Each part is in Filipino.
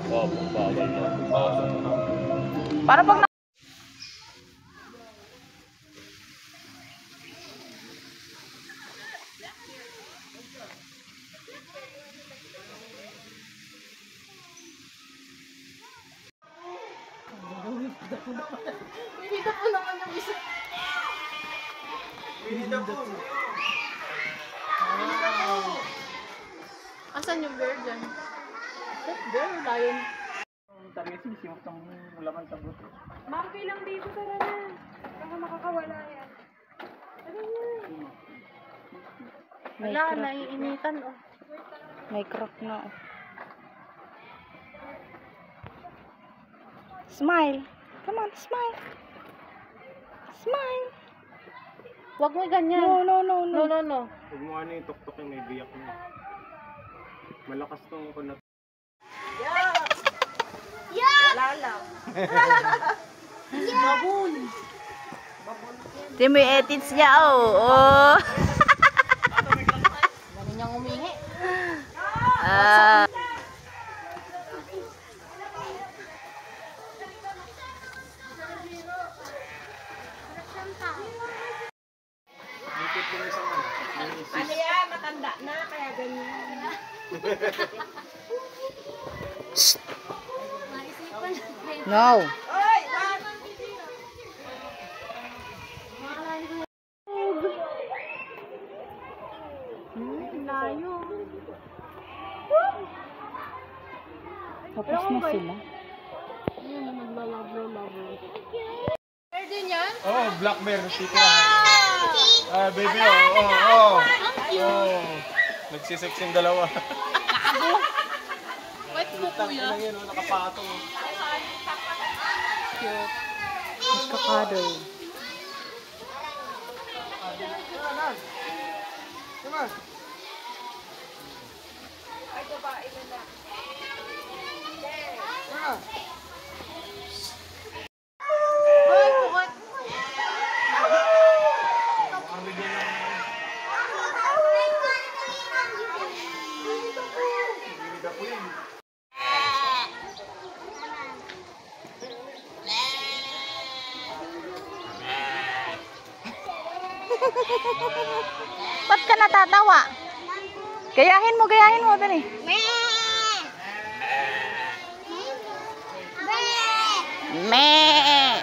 Opo, bawal na. Para pag Pinita po naman yung isa. Pinita po. Asan yung bear dyan? Bear, lion. Tarisin, yung laman sa buto. Ma'am, ilang dito tara na. Baka makakawala yan. Ano yan? wala, naiinitan oh. May crack na oh. Smile. Come on, smile. Smile. Huwag mo ganyan. No. Huwag mo ano yung tok-tok yung may biyak mo. Malakas tong kunat. Wala lang. Baboon. Di mo yung edits niya oh. Ganun niyang umihi. Ano yan? Matanda na, kaya ganyan. No. Oy! Wag! Layo. Tapos na sila. Ayun, naglalabro-labro. Bear din yan? Oh, black bear. Baby, oh. Nagsisexing dalawa. Wait mo kuya. Ano yun, nakapatong. Cute. Kakadol. Ay, babae na lang. Hoy, pukot. Ba't ka natatawa? Gayahin mo, dali. Meh.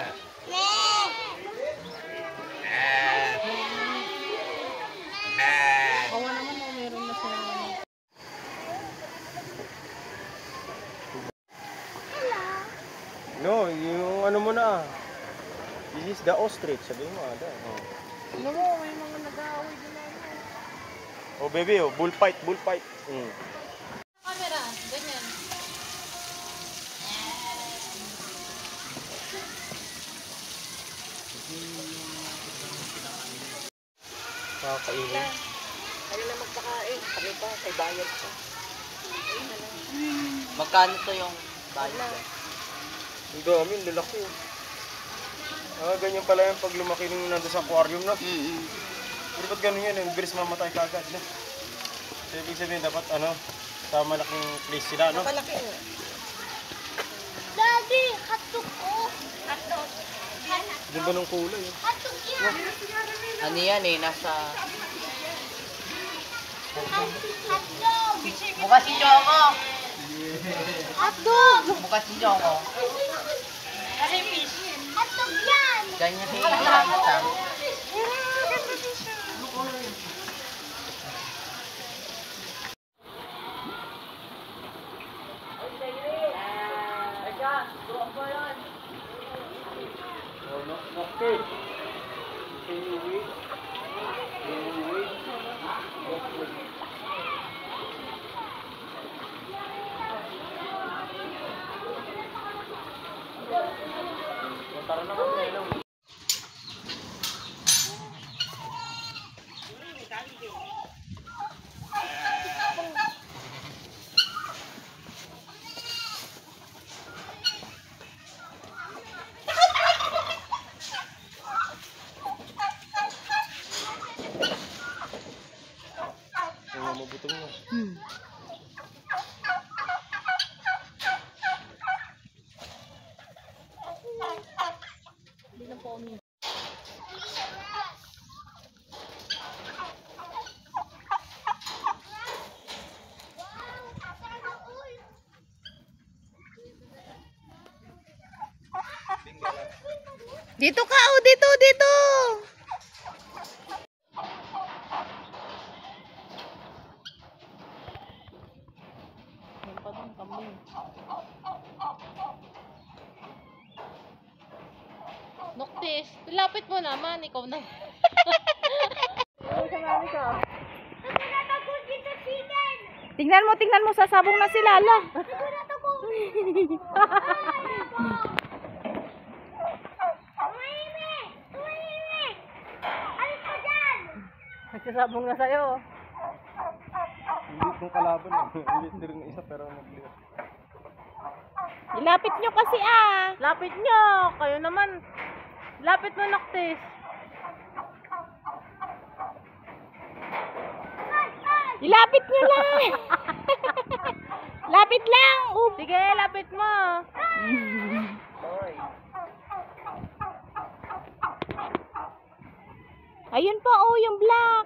Kawa naman mo, meron na sila. No, yung ano mo na. This is the ostrich, sabi mo ada. Oh. Ano mo, may mga nag-aaway din na. Oh baby, oh, bullfight. Camera, ganyan. Kakainin. Ano na magpakain? Kami ba? Kay bayad ko. Magkano to yung bayad? Ang dami, lalaki. Ganyan pala yung pag lumaki nung nandun sa aquarium, no? Pero ba't ganun yan? Yung bilis mamatay kagad, no? So, ibig sabihin, dapat, sa malaking place sila, no? Malaki nga. Daddy, hotdog ko. Hotdog. Ganda ng kulay, eh. Hotdog yan. Ano yan eh, nasa... Hotdog. Bukas si Choco! Hotdog. Bukas si Choco. Kasi fish. Hotdog yan. Ganyan si Hamsa. Okay. Tara na kami ngayon. Mabutong na. Dito ka, oh, dito, dito. Yan pa dun, kambing. Noctis, lapit mo naman, ikaw na. Tingnan mo, sasabong na sila, ala. Nagsasabong na sa'yo. Hindi itong kalaban eh. Hindi rin isa pero nag-clear. Ilapit nyo kasi, ah. Lapit nyo! Kayo naman. Lapit mo, Noctis. Ilapit nyo lang. Lapit lang. Sige, lapit mo. Ayun pa, oh, yung black.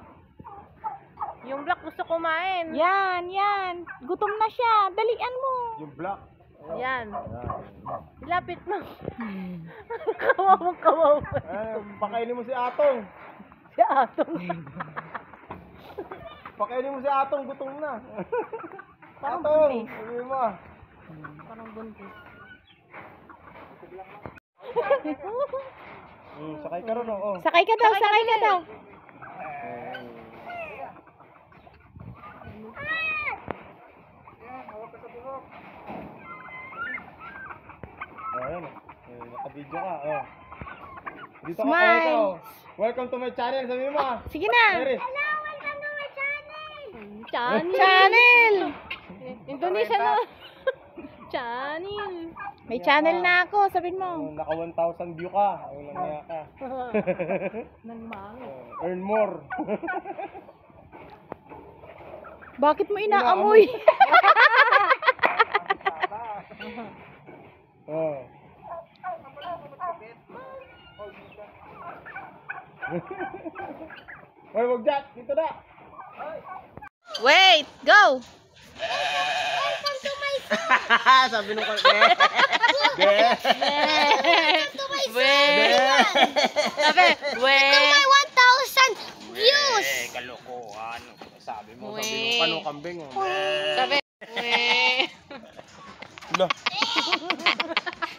Yung black gusto kumain. Yan, yan. Gutom na siya. Dalian mo. Yung black. Yan. Lapit mo. Kawaw. Pakainin mo si Atong. Si Atong. Pakainin mo si Atong, gutom na. Parang Atong, buntis. sabi mo ah. Parang buntis. Sakay ka ron oh. Sakay ka daw, sakay ka daw. Ayan, naka-video ka, oh. Dito ka, Smile. ito. Welcome to my channel, sabi mo ah. Sige na. Iris. Channel. Indonesia na. Channel. May channel na ako, sabihin mo. Naka 1,000 view ka. Ayun lang niya ka. Nangmango. Earn more. Bakit mo inaamoy? Oh. Hoy, wag Jack, dito na. Wait, go. Sabi nung kalbe. Sabi, May 1,000 views. Kalokohan. Sabi mo, Weh. sabi nung panong kambing. Oh. sabi, Wala.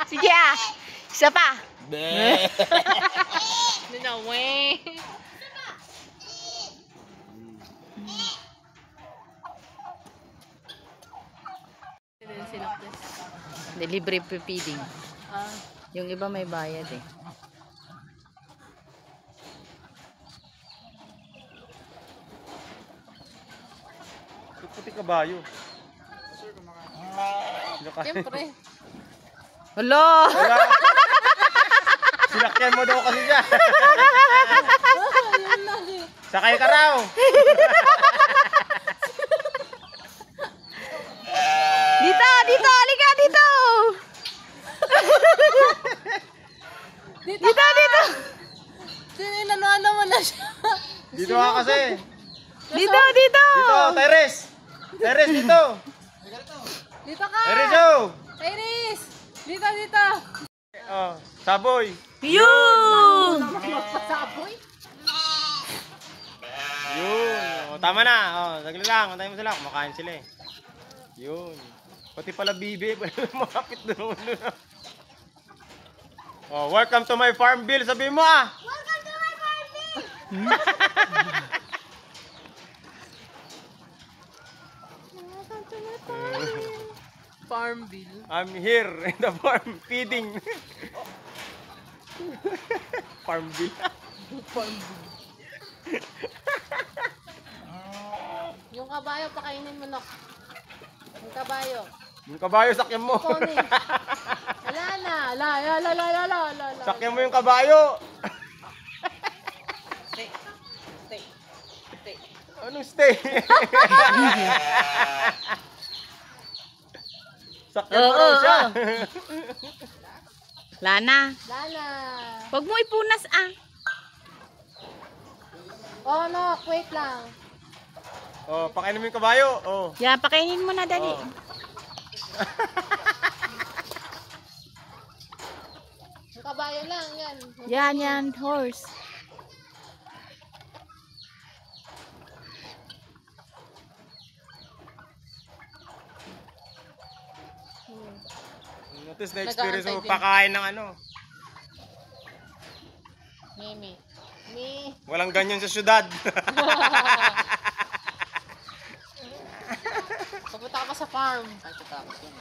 Sige ah. Isa pa. Hindi na, weh. Libre feeding. Ah, Yung iba may bayad eh. Puti kabayo. siyempre. Hello. Wala. Sinakyan mo daw kasi siya. Sakay ka raw. Dito, dito, halika dito. Dito, dito. Sinanano mo na siya. Dito ka kasi. Dito, dito. Dito, Teres. Teres, dito. Dito ka. Teres, oh. Iris. Dito. Oh, saboy. Yun. Pasaboy. Yun. Oh, tama na. Oh, saglit lang. Antayin mo sila. Kumakain sila eh. Yun. Pati pala bibi. Makapit doon. Oh, welcome to my farm bill. Sabi mo ah. Welcome to my party. Farm bill. I'm here in the farm feeding. Farm bill. Yung kabayo, pakainin mo, Nok. Yung kabayo. Yung kabayo, sakyan mo. Pony. Wala na. La. Sakyan mo yung kabayo. Stay. Anong stay? Sakyan mo raw siya. Lana, Lala. wag mo ipunas ah. Oh, no. Wait lang. Oh, pakainin mo yung kabayo. Oh. Yan, pakainin mo na dali. Oh. Yung kabayo. kabayo lang, yan. Yan, horse. At least na-experience mo Nag-aantay din. pakain ng ano. Mimi. Mi. Walang ganyan sa syudad. Pupunta ka pa sa farm. Ay, tatapos yun.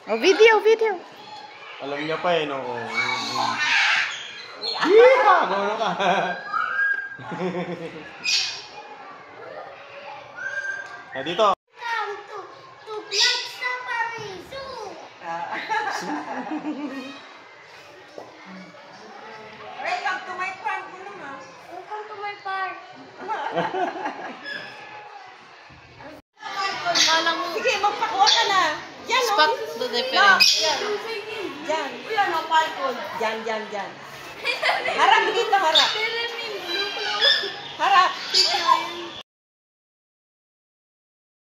Oh, video. Alam niya pa eh, no? Yeehaw! Gano'n ka. Dito. Come to Black Safari Zoo. Welcome to my farm. Ano nga? Welcome to my park. Kala mo, Sige, magpakuha ka na. Yan, spot the difference. Yan. Yan, ang palkon. Yan. Harap dito, harap. Harap.